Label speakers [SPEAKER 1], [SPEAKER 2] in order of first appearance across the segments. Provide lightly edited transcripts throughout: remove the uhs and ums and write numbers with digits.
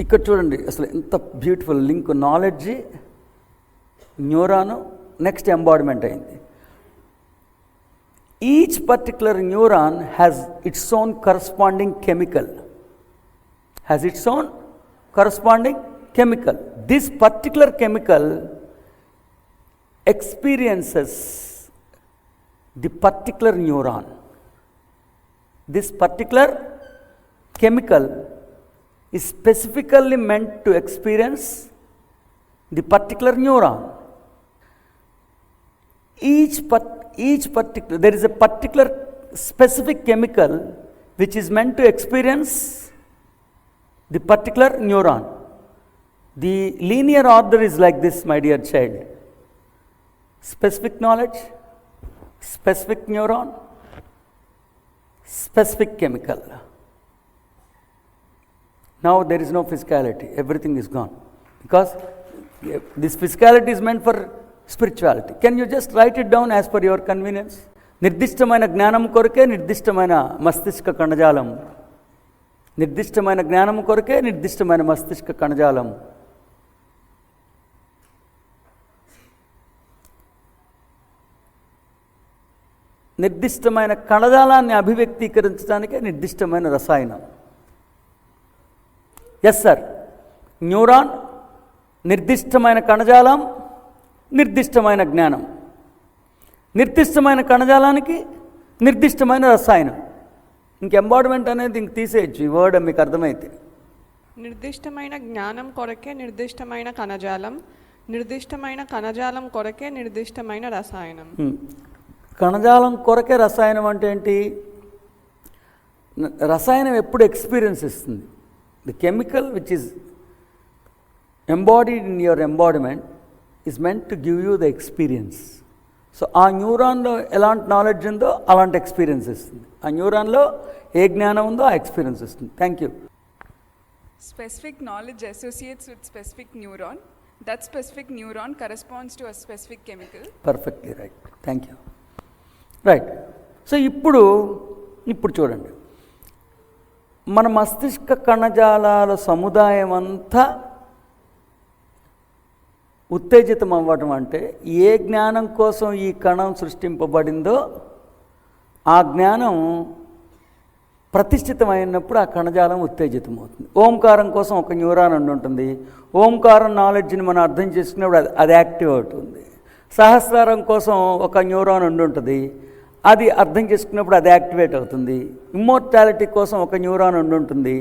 [SPEAKER 1] ఇక్కడ చూడండి అసలు ఎంత బ్యూటిఫుల్ లింక్, నాలెడ్జ్, న్యూరాను, నెక్స్ట్ ఎంబాడిమెంట్ అయింది. Each particular neuron has its own corresponding chemical, This particular chemical experiences the particular neuron. This particular chemical is specifically meant to experience the particular neuron. There is a particular specific chemical which is meant to experience the particular neuron. The linear order is like this, my dear child: specific knowledge, specific neuron, specific chemical. Now there is no physicality, everything is gone, because this physicality is meant for spirituality. Can you just write it down as per your convenience? నిర్దిష్టమైన జ్ఞానం కొరకే నిర్దిష్టమైన మస్తిష్క కణజాలం, నిర్దిష్టమైన జ్ఞానం కొరకే నిర్దిష్టమైన మస్తిష్క కణజాలం. నిర్దిష్టమైన కణజాలాన్ని అభివ్యక్తీకరించడానికే నిర్దిష్టమైన రసాయనం. ఎస్ సార్, న్యూరాన్, నిర్దిష్టమైన కణజాలం, నిర్దిష్టమైన జ్ఞానం. నిర్దిష్టమైన కణజాలానికి నిర్దిష్టమైన రసాయనం. ఇంక ఎంబాడిమెంట్ అనేది ఇంక తీసేయచ్చు, ఈ వర్డ్ మీకు అర్థమైతే.
[SPEAKER 2] నిర్దిష్టమైన జ్ఞానం కొరకే నిర్దిష్టమైన కణజాలం, నిర్దిష్టమైన కణజాలం కొరకే నిర్దిష్టమైన రసాయనం.
[SPEAKER 1] కణజాలం కొరకే రసాయనం అంటే ఏంటి? రసాయనం ఎప్పుడు ఎక్స్పీరియన్స్ ఇస్తుంది. The chemical which is embodied in your embodiment is meant to give you the experience. So ఆ న్యూరాన్లో ఎలాంటి నాలెడ్జ్ ఉందో అలాంటి ఎక్స్పీరియన్స్ ఇస్తుంది. ఆ న్యూరాన్లో ఏ జ్ఞానం ఉందో ఆ ఎక్స్పీరియన్స్ ఇస్తుంది. Thank you.
[SPEAKER 3] Specific knowledge associates with specific neuron. That specific neuron corresponds to a specific chemical.
[SPEAKER 1] Perfectly right. Thank you. Right. So ఇప్పుడు చూడండి, మన మస్తిష్క కణజాలాల సముదాయం అంతా ఉత్తేజితం అవ్వటం అంటే ఏ జ్ఞానం కోసం ఈ కణం సృష్టింపబడిందో ఆ జ్ఞానం ప్రతిష్ఠితమైనప్పుడు ఆ కణజాలం ఉత్తేజితం అవుతుంది. ఓంకారం కోసం ఒక న్యూరాన్ ఉంటుంది. ఓంకారం నాలెడ్జ్ని మనం అర్థం చేసుకున్నప్పుడు అది యాక్టివ్ అవుతుంది. సహస్రారం కోసం ఒక న్యూరాన్ ఉంటుంది. అది అర్థం చేసుకున్నప్పుడు అది యాక్టివేట్ అవుతుంది. ఇమ్మోర్టాలిటీ కోసం ఒక న్యూరాన్ ఉంటుంది,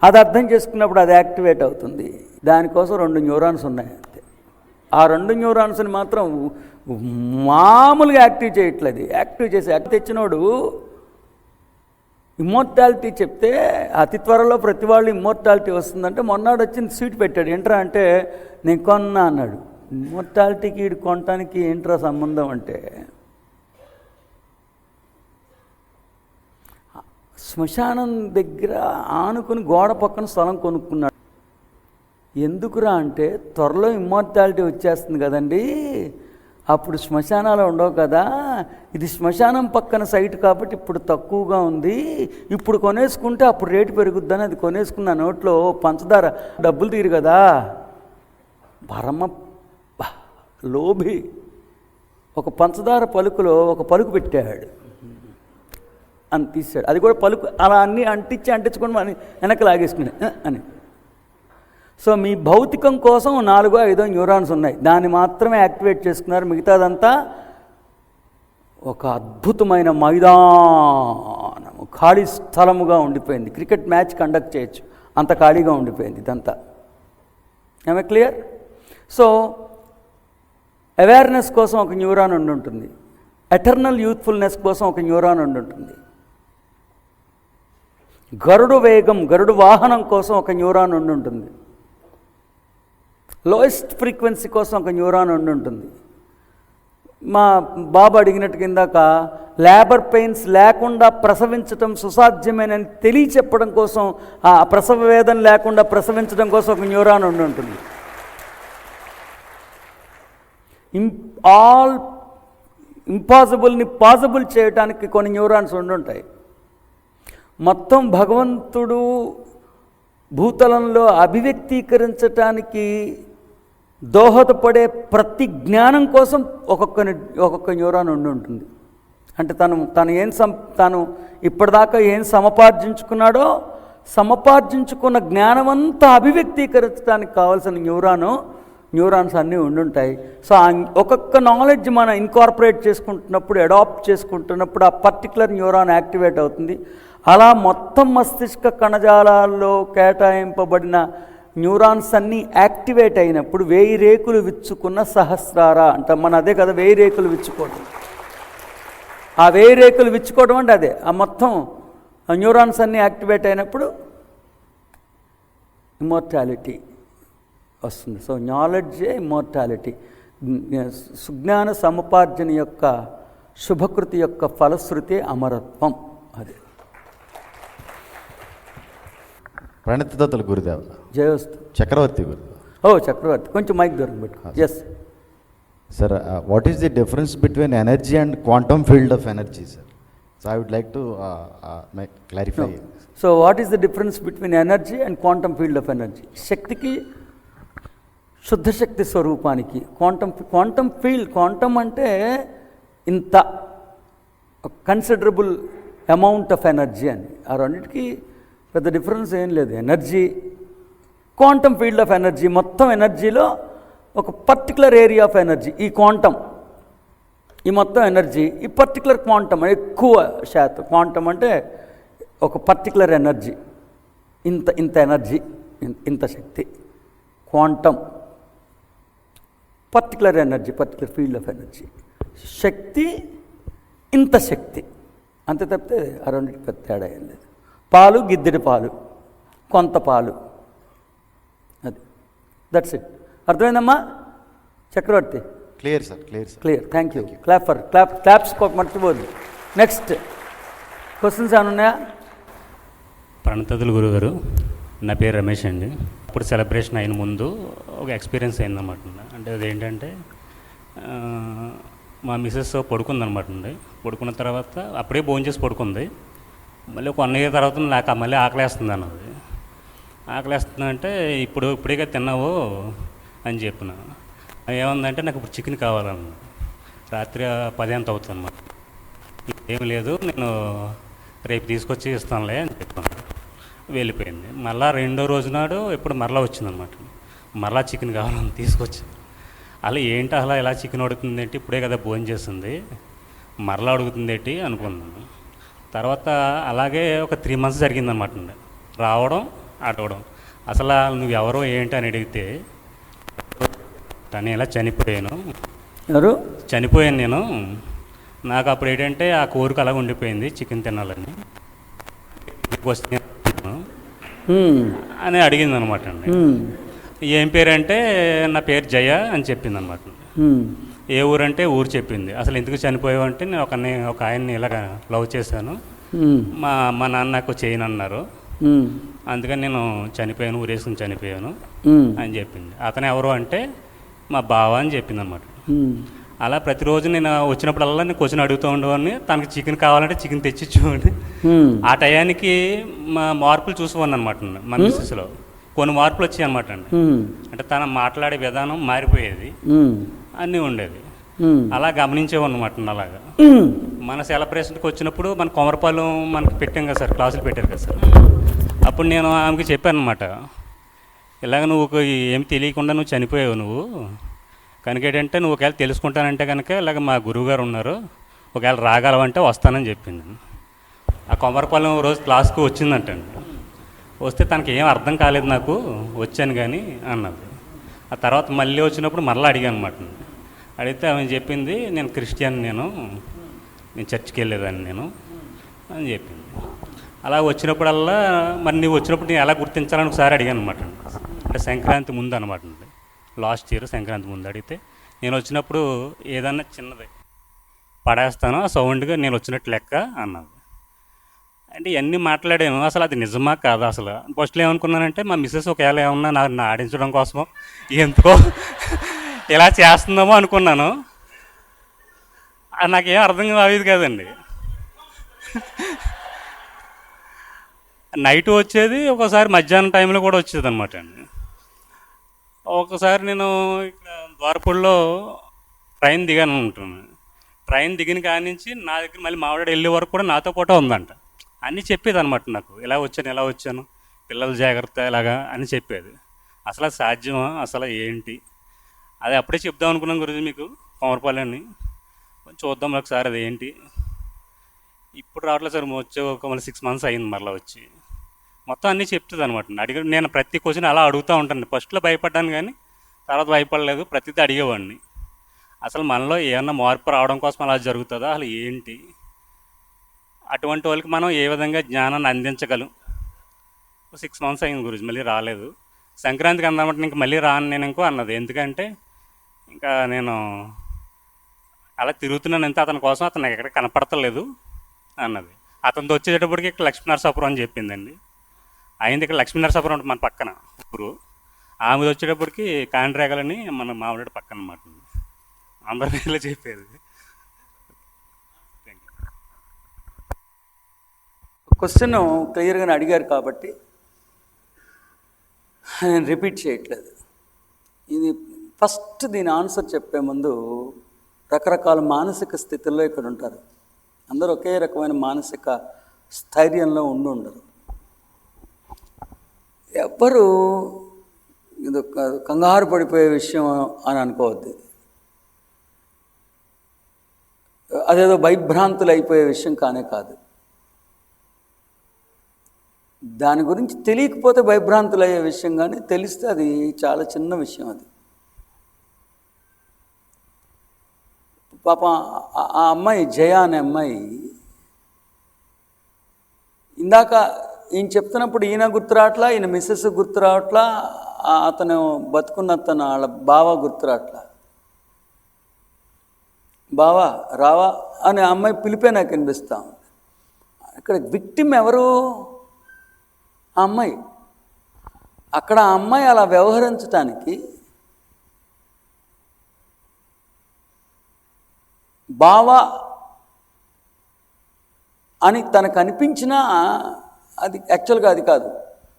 [SPEAKER 1] అది అర్థం చేసుకున్నప్పుడు అది యాక్టివేట్ అవుతుంది. దానికోసం 2 న్యూరాన్స్ ఉన్నాయి అంతే. ఆ 2 న్యూరాన్స్ని మాత్రం మామూలుగా యాక్టివ్ చేయట్లేదు. యాక్టివ్ చేసి తెచ్చినోడు ఇమ్మోర్టాలిటీ చెప్తే అతి త్వరలో ప్రతి వాళ్ళు ఇమ్మోర్టాలిటీ వస్తుందంటే మొన్నాడు వచ్చి స్వీట్ పెట్టాడు. ఏంట్రా అంటే నేను కొన్నా అన్నాడు. ఇమ్మోర్టాలిటీకి వీడు కొనటానికి ఏంట్రా సంబంధం అంటే, శ్మశానం దగ్గర ఆనుకుని గోడ పక్కన స్థలం కొనుక్కున్నాడు. ఎందుకురా అంటే త్వరలో ఇమ్మోర్టాలిటీ వచ్చేస్తుంది కదండి, అప్పుడు శ్మశానాలు ఉండవు కదా, ఇది శ్మశానం పక్కన సైట్ కాబట్టి ఇప్పుడు తక్కువగా ఉంది, ఇప్పుడు కొనేసుకుంటే అప్పుడు రేటు పెరుగుద్దని అది కొనేసుకున్న. నోట్లో పంచదార డబ్బులు తీరు కదా, పరమ లోభి. ఒక పంచదార పలుకులో ఒక పలుకు పెట్టాడు అని తీసాడు. అది కూడా పలుకు అలా అన్నీ అంటించుకొని అని వెనక్కి లాగేసుకుని అని. సో మీ భౌతికం కోసం 4-5 న్యూరాన్స్ ఉన్నాయి, దాన్ని మాత్రమే యాక్టివేట్ చేసుకున్నారు. మిగతాదంతా ఒక అద్భుతమైన మైదానము, ఖాళీ స్థలముగా ఉండిపోయింది. క్రికెట్ మ్యాచ్ కండక్ట్ చేయొచ్చు, అంత ఖాళీగా ఉండిపోయింది ఇదంతా. ఏమే క్లియర్? సో అవేర్నెస్ కోసం ఒక న్యూరాన్ ఉంటుంది, ఎటర్నల్ యూత్ఫుల్నెస్ కోసం ఒక న్యూరాన్ ఉంటుంది, గరుడు వేగం, గరుడు వాహనం కోసం ఒక న్యూరాన్ ఉంటుంది, లోయెస్ట్ ఫ్రీక్వెన్సీ కోసం ఒక న్యూరాన్ ఉంటుంది. మా బాబు అడిగినట్టు కిందాక లేబర్ పెయిన్స్ లేకుండా ప్రసవించడం సుసాధ్యమేనని తెలియచెప్పడం కోసం, ఆ ప్రసవ వేదన లేకుండా ప్రసవించడం కోసం ఒక న్యూరాన్ ఉంటుంది. ఆల్ ఇంపాసిబుల్ని పాసిబుల్ చేయడానికి కొన్ని న్యూరాన్స్ ఉంటాయి. మొత్తం భగవంతుడు భూతలంలో అభివ్యక్తీకరించటానికి దోహదపడే ప్రతి జ్ఞానం కోసం ఒక్కొక్క న్యూరాన్ ఉంటుంది. అంటే తను ఇప్పటిదాకా ఏం సమపార్జించుకున్నాడో సమపార్జించుకున్న జ్ఞానమంతా అభివ్యక్తీకరించడానికి కావాల్సిన న్యూరాన్స్ అన్నీ ఉండుంటాయి. సో ఒక్కొక్క నాలెడ్జ్ మనం ఇన్కార్పొరేట్ చేసుకుంటున్నప్పుడు, అడాప్ట్ చేసుకుంటున్నప్పుడు ఆ పర్టికులర్ న్యూరాన్ యాక్టివేట్ అవుతుంది. అలా మొత్తం మస్తిష్క కణజాలాల్లో కేటాయింపబడిన న్యూరాన్స్ అన్నీ యాక్టివేట్ అయినప్పుడు 1000 రేకులు విచ్చుకున్న సహస్రార అంటాం మనం. అదే కదా 1000 రేకులు విచ్చుకోవడం. ఆ 1000 రేకులు విచ్చుకోవడం అంటే అదే. ఆ మొత్తం న్యూరాన్స్ అన్నీ యాక్టివేట్ అయినప్పుడు ఇమ్మోర్టాలిటీ వస్తుంది. So నాలెడ్జే immortality. సుజ్ఞాన సముపార్జన యొక్క శుభకృతి యొక్క ఫలశ్రుతి అమరత్వం. అదే
[SPEAKER 4] ప్రణితదత్తుల గురుదేవ
[SPEAKER 1] జయోస్తు.
[SPEAKER 4] చక్రవర్తి గురుదేవ.
[SPEAKER 1] చక్రవర్తి కొంచెం మైక్ దూరం పెట్టుకో. Yes
[SPEAKER 4] sir, what is the difference between energy and quantum field of energy sir? So I would like to clarify.
[SPEAKER 1] So what is the difference between energy and quantum field of energy? శక్తికి, శుద్ధ శక్తి స్వరూపానికి quantum field. Quantum అంటే ఇంత considerable amount of energy అని. ఆ రెండింటికి పెద్ద difference ఏం లేదు. Energy, quantum field of energy, మొత్తం ఎనర్జీలో ఒక పర్టికులర్ ఏరియా ఆఫ్ ఎనర్జీ. ఈ క్వాంటమ్, ఈ మొత్తం ఎనర్జీ, ఈ పర్టికులర్ క్వాంటమ్ ఎక్కువ శాతం. క్వాంటమ్ అంటే ఒక పర్టికులర్ ఎనర్జీ, ఇంత ఎనర్జీ, ఇంత శక్తి. Quantum particular energy, particular field of energy. శక్తి ఇంత శక్తి, అంతే తప్పితే ఆ రెండింటికి పెద్ద తేడా ఏం లేదు. పాలు, గిద్దెడి పాలు, కొంత పాలు, అది. That's it. అర్థమైందమ్మా Chakravarthi?
[SPEAKER 4] Clear sir, clear sir.
[SPEAKER 1] Clear. Thank you. Claps మర్చిపోదు. నెక్స్ట్ క్వశ్చన్స్ ఏమైనా ఉన్నాయా?
[SPEAKER 5] ప్రణితదత్తుల గురుగారు, నా పేరు రమేష్ అండి. ఇప్పుడు సెలబ్రేషన్ అయిన ముందు ఒక ఎక్స్పీరియన్స్ అయిందన్నమాట. అంటే అదేంటంటే మా మిస్సెస్ పడుకుందనమాట అండి. పడుకున్న తర్వాత అప్పుడే భోజనం చేసి పడుకుంది. మళ్ళీ ఒక 1 year తర్వాత నాకు మళ్ళీ ఆకలేస్తుంది అన్నది. ఆకలేస్తుందంటే ఇప్పుడే తిన్నావు అని చెప్పిన. ఏముందంటే నాకు ఇప్పుడు చికెన్ కావాలన్న. రాత్రి 10 అంత అవుతుంది అన్నమాట. ఏం లేదు, నేను రేపు తీసుకొచ్చి ఇస్తానులే అని చెప్పాను. వెళ్ళిపోయింది. మళ్ళీ 2వ రోజు నాడు ఎప్పుడు మరలా వచ్చిందనమాట. మరలా చికెన్ కావాలని తీసుకొచ్చి, అలా ఏంటి అలా ఇలా చికెన్ ఉడుతుంది అంటే ఇప్పుడే కదా భోజనం చేస్తుంది మరలా అడుగుతుంది ఏంటి అనుకున్నాను. తర్వాత అలాగే ఒక 3 months జరిగిందనమాట అండి. రావడం అడగడం, అసలు నువ్వు ఎవరో ఏంటి అని అడిగితే తను ఇలా చనిపోయాను,
[SPEAKER 1] ఎవరు?
[SPEAKER 5] చనిపోయాను నేను, నాకు అప్పుడు ఏంటంటే ఆ కోరిక అలా ఉండిపోయింది చికెన్ తినాలని వస్తే అని అడిగింది అనమాట అండి. ఏం పేరంటే నా పేరు జయ అని చెప్పింది అనమాట. ఏ ఊరంటే ఊరు చెప్పింది. అసలు ఎందుకు చనిపోయావు అంటే నేను ఒక ఆయన్ని ఇలాగ లవ్ చేశాను, మా నాన్న నాకు చేయను అన్నారు, అందుకని నేను చనిపోయాను, ఊరేసుకుని చనిపోయాను అని చెప్పింది. అతను ఎవరు అంటే మా బావ అని చెప్పింది అనమాట. అలా ప్రతిరోజు నేను వచ్చినప్పుడల్లా నేను క్వశ్చన్ అడుగుతూ ఉండేవాడిని. తనకి చికెన్ కావాలంటే చికెన్ తెచ్చిచ్చేవాడిని. ఆ టయానికి మా మార్పులు చూసేవాడిని అనమాట మన మిస్సెస్లో. కొన్ని మార్పులు వచ్చాయి అనమాట అండి. అంటే తన మాట్లాడే విధానం మారిపోయేది, అన్నీ ఉండేది. అలా గమనించేవాడిని అనమాట. అలాగా మన సెలబ్రేషన్కి వచ్చినప్పుడు మన కొమరపాలెం మనకి పెట్టాం కదా సార్, క్లాసులు పెట్టారు కదా సార్. అప్పుడు నేను ఆమెకి చెప్పాను అనమాట, ఇలాగ నువ్వు ఏమి తెలియకుండా నువ్వు చనిపోయావు, నువ్వు కనుక ఏంటంటే నువ్వు ఒకవేళ తెలుసుకుంటానంటే కనుక ఇలాగ మా గురువుగారు ఉన్నారు, ఒకవేళ రాగలవంటే వస్తానని చెప్పింది. ఆ కొమరపాలెం రోజు క్లాస్కి వచ్చిందంటండి. వస్తే తనకి ఏం అర్థం కాలేదు, నాకు వచ్చాను కానీ అన్నది. ఆ తర్వాత మళ్ళీ వచ్చినప్పుడు మళ్ళీ అడిగాను అనమాట. అడిగితే ఆమె చెప్పింది, నేను క్రిస్టియన్, నేను చర్చికి వెళ్ళేదాన్ని నేను అని చెప్పింది. అలా వచ్చినప్పుడల్లా మరి నువ్వు వచ్చినప్పుడు నేను ఎలా గుర్తించాలని ఒకసారి అడిగాను అనమాట. అంటే సంక్రాంతి ముందు అనమాట అండి, లాస్ట్ ఇయర్ సంక్రాంతి ముందు అడిగితే నేను వచ్చినప్పుడు ఏదన్నా చిన్నది పడేస్తాను ఆ సౌండ్గా నేను వచ్చినట్టు లెక్క అన్నది. అంటే ఇవన్నీ మాట్లాడాను, అసలు అది నిజమా కాదా అసలు. ఫస్ట్లో ఏమనుకున్నానంటే మా మిస్సెస్ ఒకవేళ ఏమన్నా నా ఆడించడం కోసమో ఎందుకో ఇలా చేస్తుందేమో అనుకున్నాను. అది నాకేం అర్థం కాలేదు కదండి. నైట్ వచ్చేది, ఒకసారి మధ్యాహ్నం టైంలో కూడా వచ్చేది అనమాట అండి. ఒకసారి నేను ఇక్కడ ద్వారపూడిలో ట్రైన్ దిగాను ఉంటున్నాను. ట్రైన్ దిగిన కాడి నుంచి నా దగ్గర మళ్ళీ మావిడ వెళ్ళే వరకు కూడా నాతో పాటు ఉందంట. అన్నీ చెప్పేది అనమాట నాకు, ఎలా వచ్చాను పిల్లల జాగ్రత్త ఇలాగా అని చెప్పేది. అసలు అది సాధ్యమా, అసలు ఏంటి అది అప్పుడే చెప్దాం అనుకున్నాం గురించి మీకు కొమరపాలెన్ని చూద్దాం ఒకసారి అది ఏంటి. ఇప్పుడు రావట్లేదు సార్, వచ్చే ఒక మళ్ళీ 6 months అయింది మరలా వచ్చి. మొత్తం అన్నీ చెప్తుంది అనమాట. అడిగి నేను ప్రతి క్వశ్చన్ అలా అడుగుతూ ఉంటాను. ఫస్ట్లో భయపడ్డాను కానీ తర్వాత భయపడలేదు, ప్రతిదీ అడిగేవాడిని. అసలు మనలో ఏమన్నా మార్పు రావడం కోసం అలా జరుగుతుందా, అసలు ఏంటి, అటువంటి వాళ్ళకి మనం ఏ విధంగా జ్ఞానాన్ని అందించగలం. 6 months అయింది గురించి, మళ్ళీ రాలేదు. సంక్రాంతికి అందమంటే ఇంక మళ్ళీ రాను నేను ఇంకో అన్నది. ఎందుకంటే ఇంకా నేను అలా తిరుగుతున్నాను అంతే అతని కోసం, అతను ఎక్కడ కనపడతలేదు అన్నది. అతనితో వచ్చేటప్పటికి ఇక్కడ లక్ష్మీనరసాపురం అని చెప్పిందండి. అయింది ఇక్కడ లక్ష్మీనరసాపురం ఉంటుంది మన పక్కన ఊరు. ఆమె వచ్చేటప్పటికి కాండ్రేగలని మన మామిడి పక్కన అన్నమాట. అందరి ఇలా చెప్పేది.
[SPEAKER 1] క్వశ్చన్ క్లియర్గానే అడిగారు కాబట్టి నేను రిపీట్ చేయట్లేదు. ఇది ఫస్ట్ దీని ఆన్సర్ చెప్పే ముందు రకరకాల మానసిక స్థితుల్లో ఇక్కడ ఉంటారు. అందరూ ఒకే రకమైన మానసిక స్థైర్యంలో ఉండరు. ఎవ్వరూ ఇది కంగారు పడిపోయే విషయం అని అనుకోవద్దు. అదేదో భయభ్రాంతులు అయిపోయే విషయం కానే కాదు. దాని గురించి తెలియకపోతే భయభ్రాంతులు అయ్యే విషయం, కానీ తెలిస్తే అది చాలా చిన్న విషయం. అది పాప ఆ అమ్మాయి జయ అనే అమ్మాయి ఇందాక ఈయన చెప్తున్నప్పుడు ఈయన గుర్తురాట్లా, ఈయన మిస్సెస్ గుర్తురావట్లా, అతను బతుకున్న అతను వాళ్ళ బావ గుర్తురాట్లా. బావా రావా అనే అమ్మాయి పిలిపే నాకు అనిపిస్తా ఉంది. ఇక్కడ విక్టిమ్ ఎవరు? ఆ అమ్మాయి. అక్కడ ఆ అమ్మాయి అలా వ్యవహరించటానికి బావా అని తనకు అనిపించినా అది యాక్చువల్గా అది కాదు.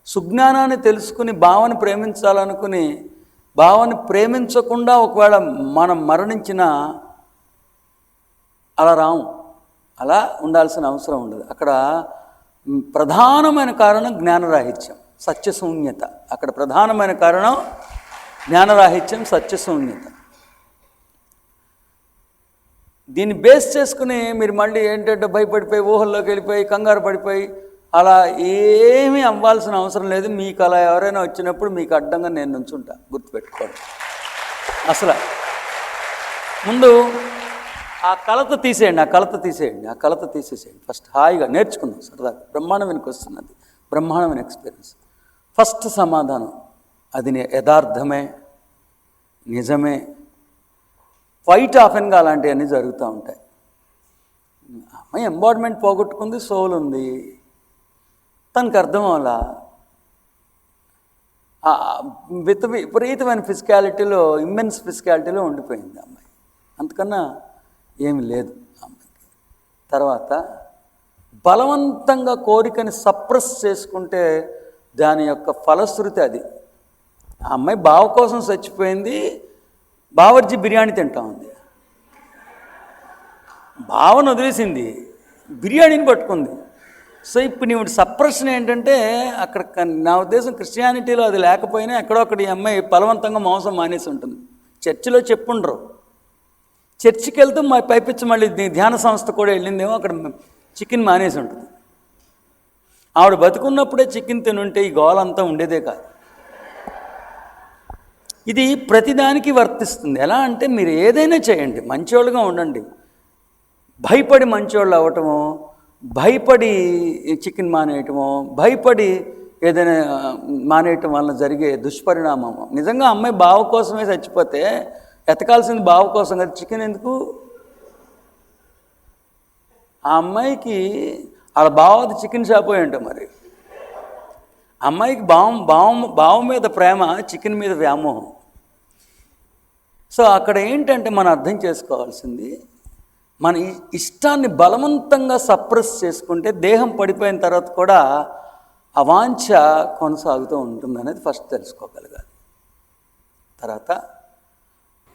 [SPEAKER 1] సుజ్ఞానాన్ని తెలుసుకుని బావని ప్రేమించాలనుకుని బావని ప్రేమించకుండా ఒకవేళ మనం మరణించినా అలా రాము, అలా ఉండాల్సిన అవసరం ఉండదు. అక్కడ ప్రధానమైన కారణం జ్ఞానరాహిత్యం, సత్యశూన్యత. అక్కడ ప్రధానమైన కారణం జ్ఞానరాహిత్యం, సత్యశూన్యత. దీన్ని బేస్ చేసుకుని మీరు మళ్ళీ ఏంటంటే భయపడిపోయి ఊహల్లోకి వెళ్ళిపోయి కంగారు పడిపోయి అలా ఏమీ అవ్వాల్సిన అవసరం లేదు. మీకు అలా ఎవరైనా వచ్చినప్పుడు మీకు అడ్డంగా నేను నుంచుంటా, గుర్తుపెట్టుకోండి. అసలు ముందు ఆ కలత తీసేయండి. ఫస్ట్ హాయిగా నేర్చుకుందాం, సరదాగా బ్రహ్మాండం వెనుకొస్తున్నది, బ్రహ్మాండమైన ఎక్స్పీరియన్స్. ఫస్ట్ సమాధానం అది యథార్థమే, నిజమే. క్వైట్ ఆఫెన్గా అలాంటివన్నీ జరుగుతూ ఉంటాయి. అమ్మాయి ఎంబాడిమెంట్ పోగొట్టుకుంది, సోల్ ఉంది, తనకు అర్థం అవ్వాలా. విపరీతమైన ఫిజికాలిటీలో, ఇమ్మెన్స్ ఫిజికాలిటీలో ఉండిపోయింది అమ్మాయి. అంతకన్నా ఏమి లేదు అమ్మాయికి. తర్వాత బలవంతంగా కోరికని సప్రెస్ చేసుకుంటే దాని యొక్క ఫలశ్రుతి అది. ఆ అమ్మాయి బావ కోసం చచ్చిపోయింది, బావర్జీ బిర్యానీ తింటా ఉంది. బావను వదిలేసింది, బిర్యానీని పట్టుకుంది. సో ఇప్పుడు నీవు సప్రెషన్ ఏంటంటే అక్కడ నా ఉద్దేశం క్రిస్టియానిటీలో అది లేకపోయినా ఎక్కడొక్కడ ఈ అమ్మాయి బలవంతంగా మాంసం మానేసి ఉంటుంది. చర్చిలో చెప్పుండ్రు, చర్చికి వెళ్తూ పైపించి మళ్ళీ ధ్యాన సంస్థ కూడా వెళ్ళిందేమో, అక్కడ చికెన్ మానేసి ఉంటుంది. ఆవిడ బతుకున్నప్పుడే చికెన్ తినుంటే ఈ గోలంతా ఉండేదే కాదు. ఇది ప్రతిదానికి వర్తిస్తుంది. ఎలా అంటే మీరు ఏదైనా చేయండి, మంచివాళ్ళుగా ఉండండి. భయపడి మంచివాళ్ళు అవ్వటమో, భయపడి చికెన్ మానేయటమో, భయపడి ఏదైనా మానేయటం వల్ల జరిగే దుష్పరిణామము. నిజంగా అమ్మాయి బావ కోసమే చచ్చిపోతే ఎతకాల్సింది బావ కోసం కదా, చికెన్ ఎందుకు? ఆ అమ్మాయికి వాళ్ళ బావది చికెన్ షాప్ అయి ఉంటాం. మరి అమ్మాయికి బావ మీద ప్రేమ, చికెన్ మీద వ్యామోహం. సో అక్కడ ఏంటంటే మనం అర్థం చేసుకోవాల్సింది, మన ఇష్టాన్ని బలవంతంగా సప్రెస్ చేసుకుంటే దేహం పడిపోయిన తర్వాత కూడా అవాంఛ కొనసాగుతూ ఉంటుంది అనేది ఫస్ట్ తెలుసుకోగలగాలి. తర్వాత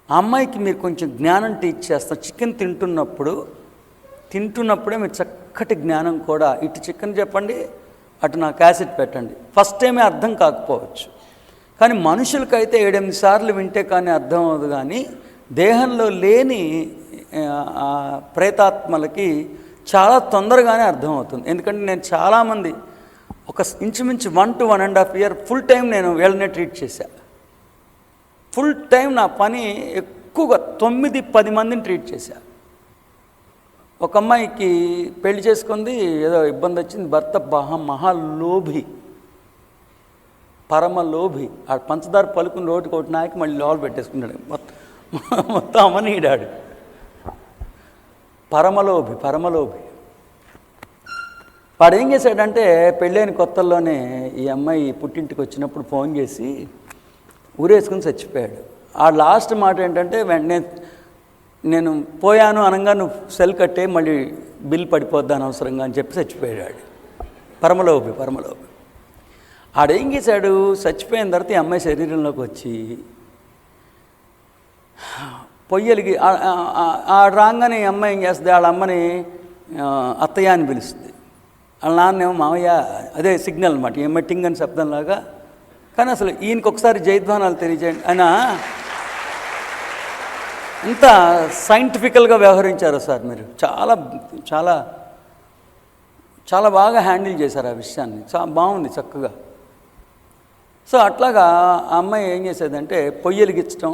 [SPEAKER 1] ఆ అమ్మాయికి మీరు కొంచెం జ్ఞానం టీచ్ చేస్తాం. చికెన్ తింటున్నప్పుడే మీరు చక్కటి జ్ఞానం కూడా, ఇటు చికెన్ చెప్పండి, అటు నా క్యాసెట్ పెట్టండి. ఫస్ట్ టైమే అర్థం కాకపోవచ్చు, కానీ మనుషులకైతే 7-8 సార్లు వింటే కానీ అర్థం అవ్వదు. కానీ దేహంలో లేని ప్రేతాత్మలకి చాలా తొందరగానే అర్థమవుతుంది. ఎందుకంటే నేను చాలామంది ఒక ఇంచుమించు 1 to 1.5 year ఫుల్ టైం నేను వీళ్ళనే ట్రీట్ చేశాను. ఫుల్ టైం నా పని ఎక్కువగా 9-10 మందిని ట్రీట్ చేశాను. ఒక అమ్మాయికి పెళ్లి చేసుకుంది, ఏదో ఇబ్బంది వచ్చింది, భర్త మహాలోభి, పరమలోభి. ఆ పంచదార పలుకుని రోడ్డుకి ఒకటి నాయకి మళ్ళీ లోపల పెట్టేసుకున్నాడు, మొత్తం అమ్మనీడాడు. పరమలోభి. వాడు ఏం చేశాడంటే పెళ్ళైన కొత్తల్లోనే ఈ అమ్మాయి పుట్టింటికి వచ్చినప్పుడు ఫోన్ చేసి ఊరేసుకుని చచ్చిపోయాడు. ఆ లాస్ట్ మాట ఏంటంటే, వెంటనే నేను పోయాను అనగా నువ్వు సెల్ కట్టే, మళ్ళీ బిల్ పడిపోద్ది అనవసరంగా అని చెప్పి చచ్చిపోయాడు. పరమలోభి. ఆడేం చేశాడు, చచ్చిపోయిన తర్వాత ఈ అమ్మాయి శరీరంలోకి వచ్చి పొయ్యలిగి రాగానే ఈ అమ్మాయి ఏం చేస్తుంది, వాళ్ళ అమ్మని అత్తయ్య అని పిలుస్తుంది, వాళ్ళ నాన్నేమో మామయ్య. అదే సిగ్నల్ అనమాట, ఏమో టింగ్ అని శబ్దంలాగా. కానీ అసలు ఈయనకి ఒకసారి జయధ్వానాలు తెలియజేయండి. ఆయన ఎంత సైంటిఫికల్గా వ్యవహరించారో సార్ మీరు, చాలా చాలా చాలా బాగా హ్యాండిల్ చేశారు ఆ విషయాన్ని. చాలా బాగుంది, చక్కగా. సో అట్లాగా ఆ అమ్మాయి ఏం చేసేదంటే పొయ్యి వెలిగించడం,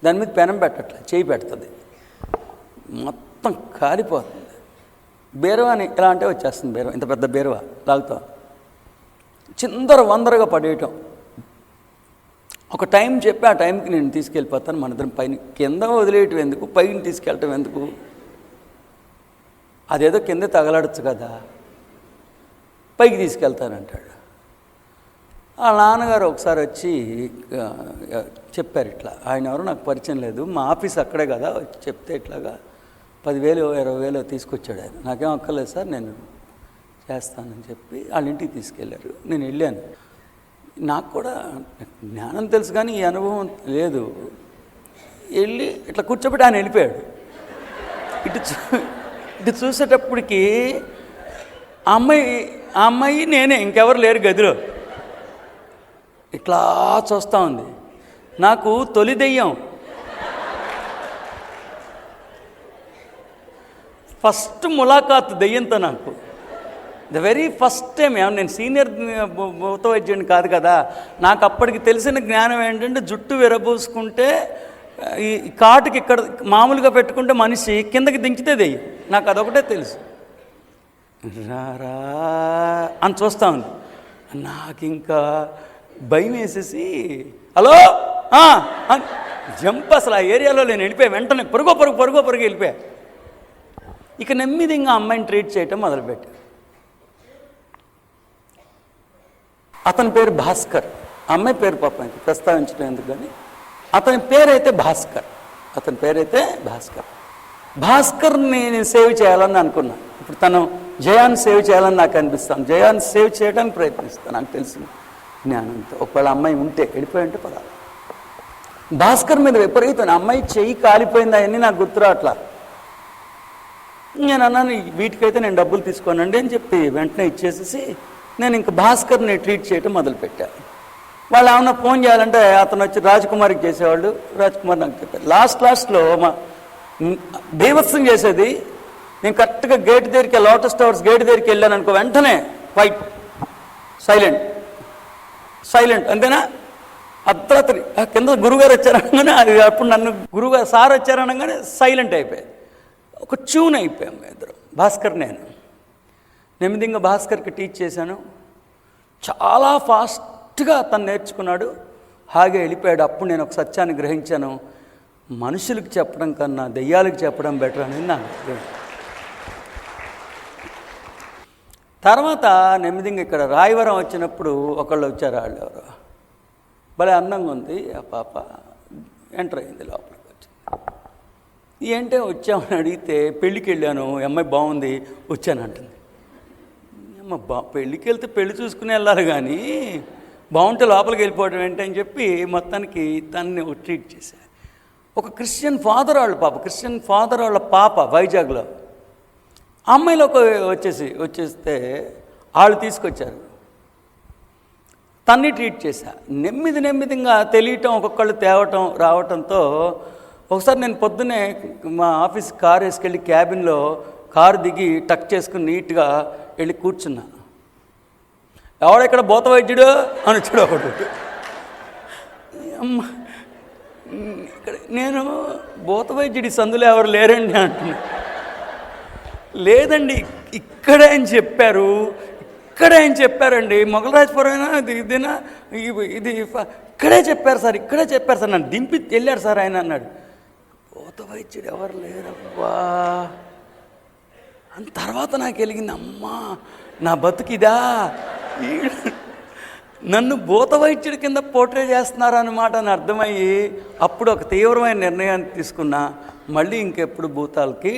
[SPEAKER 1] దాని మీద పెనం పెట్టట్లే, చేయి పెడుతుంది, మొత్తం కాలిపోతుంది. బీరువాని ఎలా అంటే వచ్చేస్తుంది, బీరువా ఇంత పెద్ద బీరువా లాగుతాం, వందరగా పడేయటం. ఒక టైం చెప్పి ఆ టైంకి నేను తీసుకెళ్ళిపోతాను, మన ఇద్దరం పైన కింద వదిలేయటం ఎందుకు, పైన తీసుకెళ్ళటం ఎందుకు, అదేదో కింద తగలడచ్చు కదా, పైకి తీసుకెళ్తానంటాడు. ఆ నాన్నగారు ఒకసారి వచ్చి చెప్పారు, ఇట్లా ఆయన ఎవరో నాకు పరిచయం లేదు, మా ఆఫీస్ అక్కడే కదా, చెప్తే ఇట్లాగా 10,000-20,000 తీసుకొచ్చాడు ఆయన. నాకేం అక్కర్లేదు సార్, నేను చేస్తానని చెప్పి వాళ్ళ ఇంటికి తీసుకెళ్ళారు. నేను వెళ్ళాను, నాకు కూడా జ్ఞానం తెలుసు కానీ ఈ అనుభవం లేదు. వెళ్ళి ఇట్లా కూర్చోబెట్టి ఆయన వెళ్ళిపోయాడు. ఇటు చూసేటప్పటికి ఆ అమ్మాయి నేనే, ఇంకెవరు లేరు గదిలో. ఇట్లా చూస్తూ ఉంది. నాకు తొలి దెయ్యం ఫస్ట్ ములాఖాత్ దెయ్యంతో నాకు. The very first time. ఏమన్నా నేను సీనియర్ భూత వైద్యుడిని కాదు కదా. నాకు అప్పటికి తెలిసిన జ్ఞానం ఏంటంటే జుట్టు విరబూసుకుంటే ఈ కాటుకి ఇక్కడ మామూలుగా పెట్టుకుంటే మనిషి కిందకి దించితే దెయ్యం. నాకు అదొకటే తెలుసు. రారా అని చూస్తా ఉంది. నాకు ఇంకా భయం వేసేసి హలో జంప్, అసలు ఆ ఏరియాలో నేను వెళ్ళిపోయా. వెంటనే పరుగు వెళ్ళిపోయా. ఇక నెమ్మదిగా అమ్మాయిని ట్రీట్ చేయటం మొదలుపెట్టా. అతని పేరు భాస్కర్, అమ్మాయి పేరు పాప ఇంక ప్రస్తావించడం ఎందుకు కానీ అతని పేరైతే భాస్కర్. భాస్కర్ని నేను సేవ్ చేయాలని అనుకున్నాను. ఇప్పుడు తను జయాన్ని సేవ్ చేయాలని నాకు అనిపిస్తాను. జయాన్ని సేవ్ చేయడానికి ప్రయత్నిస్తాను నాకు తెలిసిన జ్ఞానంతో. ఒకవేళ అమ్మాయి ఉంటే వెళ్ళిపోయి ఉంటే పర్వాలేదు. భాస్కర్ మీద విపరీతం అమ్మాయి చెయ్యి కాలిపోయింది అవన్నీ నాకు గుర్తురాట్లా. నేను అన్నాను వీటికైతే నేను డబ్బులు తీసుకోనండి అని చెప్పి వెంటనే ఇచ్చేసేసి నేను ఇంక భాస్కర్ని ట్రీట్ చేయటం మొదలుపెట్టాను. వాళ్ళు ఏమన్నా ఫోన్ చేయాలంటే అతను వచ్చి రాజ్కుమార్కి చేసేవాళ్ళు. రాజ్కుమార్ నాకు చెప్పారు. లాస్ట్లో మా బీభత్సం చేసేది. నేను కరెక్ట్గా గేట్ దగ్గరికి, లోటస్ టవర్స్ గేట్ దగ్గరికి వెళ్ళాను అనుకో, వెంటనే ఫైట్, సైలెంట్ అంతేనా. అర్ధరాత్రి కింద గురుగారు వచ్చారనగానే అది అప్పుడు నన్ను గురుగారు సార్ వచ్చారనగానే సైలెంట్ అయిపోయాయి. ఒక ట్యూన్ అయిపోయాం ఇద్దరు, భాస్కర్ నేను. నెమ్మదిగా భాస్కర్కి టీచ్ చేశాను. చాలా ఫాస్ట్గా తను నేర్చుకున్నాడు. హాగే వెళ్ళిపోయాడు. అప్పుడు నేను ఒక సత్యాన్ని గ్రహించాను. మనుషులకు చెప్పడం కన్నా దెయ్యాలకు చెప్పడం బెటర్ అనేది నాకు. తర్వాత నెమ్మదిగా ఇక్కడ రాయవరం వచ్చినప్పుడు ఒకళ్ళు వచ్చారు. వాళ్ళు ఎవరు భలే అందంగా ఉంది ఆ పాప. ఎంటర్ అయింది, లోపలికి వచ్చి ఏంటే వచ్చామని అడిగితే పెళ్ళికి వెళ్ళాను, అమ్మాయి బాగుంది వచ్చాను అంటుంది. అమ్మ పెళ్ళికి వెళ్తే పెళ్ళి చూసుకుని వెళ్ళాలి కానీ బాగుంటే లోపలికి వెళ్ళిపోవడం ఏంటని చెప్పి మొత్తానికి తనని ట్రీట్ చేశాను. ఒక క్రిస్టియన్ ఫాదర్ వాళ్ళ పాప వైజాగ్లో అమ్మాయిలోకి వచ్చేస్తే వాళ్ళు తీసుకొచ్చారు. తన్ని ట్రీట్ చేశా. నెమ్మదిగా తెలియటం, ఒక్కొక్కళ్ళు తేవటం రావటంతో ఒకసారి నేను పొద్దున్నే మా ఆఫీస్ కారు వేసుకెళ్ళి క్యాబిన్లో కారు దిగి టక్ చేసుకుని నీట్గా వెళ్ళి కూర్చున్నా. ఎవడెక్కడ భూత వైద్యుడు అని వచ్చాడు ఒకటి. అమ్మ ఇక్కడ నేను భూత వైద్యుడి సందులో ఎవరు లేరండి అంటున్నా. లేదండి ఇక్కడే అని చెప్పారండి. మొగలరాజపురం ఇదేనా ఇది ఇక్కడే చెప్పారు సార్ నన్ను దింపి వెళ్ళారు సార్ ఆయన అన్నాడు. భూత వైద్యుడు ఎవరు లేరబ్బా అని తర్వాత నాకు వెలిగింది. అమ్మా నా బతుకిదా, నన్ను భూత వైద్యుడి కింద పోర్ట్రే చేస్తున్నారన్నమాట అని అర్థమయ్యి అప్పుడు ఒక తీవ్రమైన నిర్ణయాన్ని తీసుకున్నా. మళ్ళీ ఇంకెప్పుడు భూతాలకి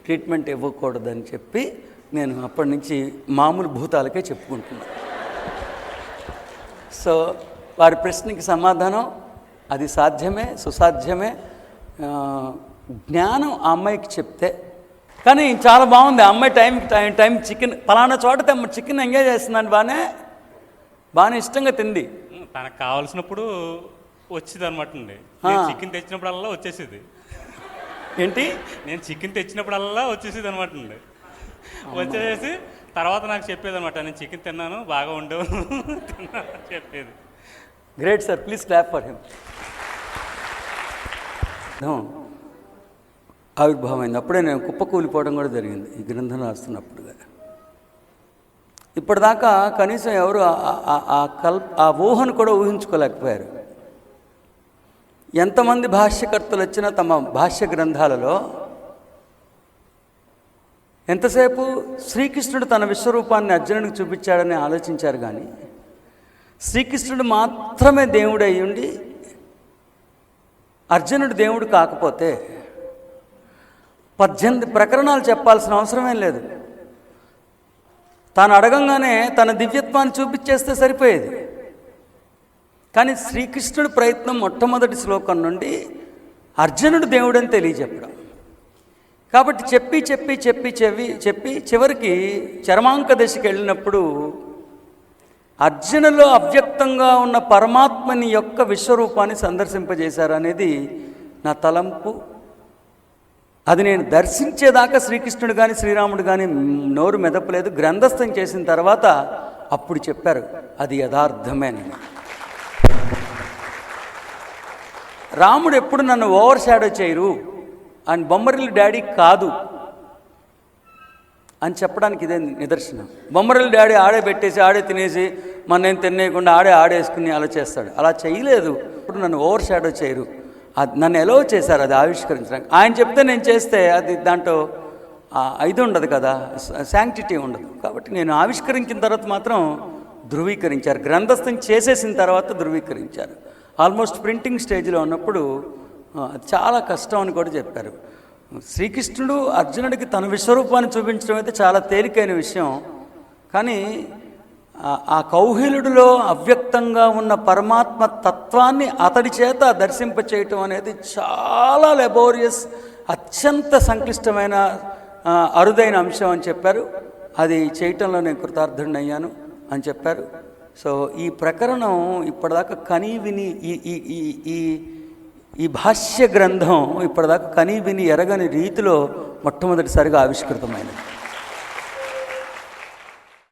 [SPEAKER 1] ట్రీట్మెంట్ ఇవ్వకూడదని చెప్పి నేను అప్పటి నుంచి మామూలు భూతాలకే చెప్పుకుంటున్నాను. సో వారి ప్రశ్నకి సమాధానం అది సాధ్యమే, సుసాధ్యమే. జ్ఞానం ఆ అమ్మాయికి చెప్తే. కానీ చాలా బాగుంది ఆ అమ్మాయి టైం చికెన్ పలానా చోట చికెన్ ఎంజాయ్ చేస్తుందని బాగానే ఇష్టంగా తింది.
[SPEAKER 5] తనకు కావాల్సినప్పుడు వచ్చేది అనమాట అండి. చికెన్ తెచ్చినప్పుడల్లా వచ్చేసేది.
[SPEAKER 1] ఏంటి?
[SPEAKER 5] నేను చికెన్ తెచ్చినప్పుడల్లా వచ్చేసేది అనమాట అండి. వచ్చేసి తర్వాత నాకు చెప్పేది అనమాట, నేను చికెన్ తిన్నాను బాగా ఉండవు చెప్పేది.
[SPEAKER 1] Great sir, please clap for him. ఆవిర్భావమైంది అప్పుడే నేను కుప్పకూలిపోవడం కూడా జరిగింది ఈ గ్రంథం రాస్తున్నప్పుడుగా. ఇప్పటిదాకా కనీసం ఎవరు ఆ ఊహను కూడా ఊహించుకోలేకపోయారు. ఎంతమంది భాష్యకర్తలు వచ్చినా తమ భాష్య గ్రంథాలలో ఎంతసేపు శ్రీకృష్ణుడు తన విశ్వరూపాన్ని అర్జునుడికి చూపించాడని ఆలోచించారు. కానీ శ్రీకృష్ణుడు మాత్రమే దేవుడు అయ్యుండి అర్జునుడు దేవుడు కాకపోతే 18 ప్రకరణాలు చెప్పాల్సిన అవసరమేం లేదు. తాను అడగంగానే తన దివ్యత్వాన్ని చూపించేస్తే సరిపోయేది. కానీ శ్రీకృష్ణుడి ప్రయత్నం మొట్టమొదటి శ్లోకం నుండి అర్జునుడు దేవుడని తెలియజెప్పడం. కాబట్టి చెప్పి చివరికి చరమాంక దశకి వెళ్ళినప్పుడు అర్జునులో అవ్యక్తంగా ఉన్న పరమాత్మని యొక్క విశ్వరూపాన్ని సందర్శింపజేశారు అనేది నా తలంపు. అది నేను దర్శించేదాకా శ్రీకృష్ణుడు కానీ శ్రీరాముడు కానీ నోరు మెదపలేదు. గ్రంథస్థం చేసిన తర్వాత అప్పుడు చెప్పారు అది యథార్థమేనని. రాముడు ఎప్పుడు నన్ను ఓవర్ షాడో చేయరు అండ్ బొమ్మరిల్లు డాడీ కాదు అని చెప్పడానికి ఇదే నిదర్శనం. బొమ్మరిల్లు డాడీ ఆడే పెట్టేసి ఆడే తినేసి నేను తినేయకుండా ఆడేసుకుని అలా చేస్తాడు. అలా చేయలేదు. ఇప్పుడు నన్ను ఓవర్ షాడో చేయరు, అది నన్ను ఎలో చేశారు అది ఆవిష్కరించడానికి. ఆయన చెప్తే నేను చేస్తే అది దాంట్లో ఇది ఉండదు కదా, శాంక్టిటీ ఉండదు. కాబట్టి నేను ఆవిష్కరించిన తర్వాత మాత్రం ధృవీకరించారు. గ్రంథస్థం చేసేసిన తర్వాత ధృవీకరించారు. ఆల్మోస్ట్ ప్రింటింగ్ స్టేజ్లో ఉన్నప్పుడు చాలా కష్టం అని కూడా చెప్పారు. శ్రీకృష్ణుడు అర్జునుడికి తన విశ్వరూపాన్ని చూపించడం అయితే చాలా తేలికైన విషయం. కానీ ఆ కౌహిలుడిలో అవ్యక్తంగా ఉన్న పరమాత్మ తత్వాన్ని అతడి చేత దర్శింపచేయటం అనేది చాలా లెబోరియస్, అత్యంత సంక్లిష్టమైన అరుదైన అంశం అని చెప్పారు. అది చేయటంలో నేను కృతార్థుడిని అయ్యాను అని చెప్పారు. సో ఈ ప్రకరణం ఇప్పటిదాకా కనీ విని ఈ భాష్య గ్రంథం ఇప్పటిదాకా కనీ విని ఎరగని రీతిలో మొట్టమొదటిసారిగా ఆవిష్కృతమైనది.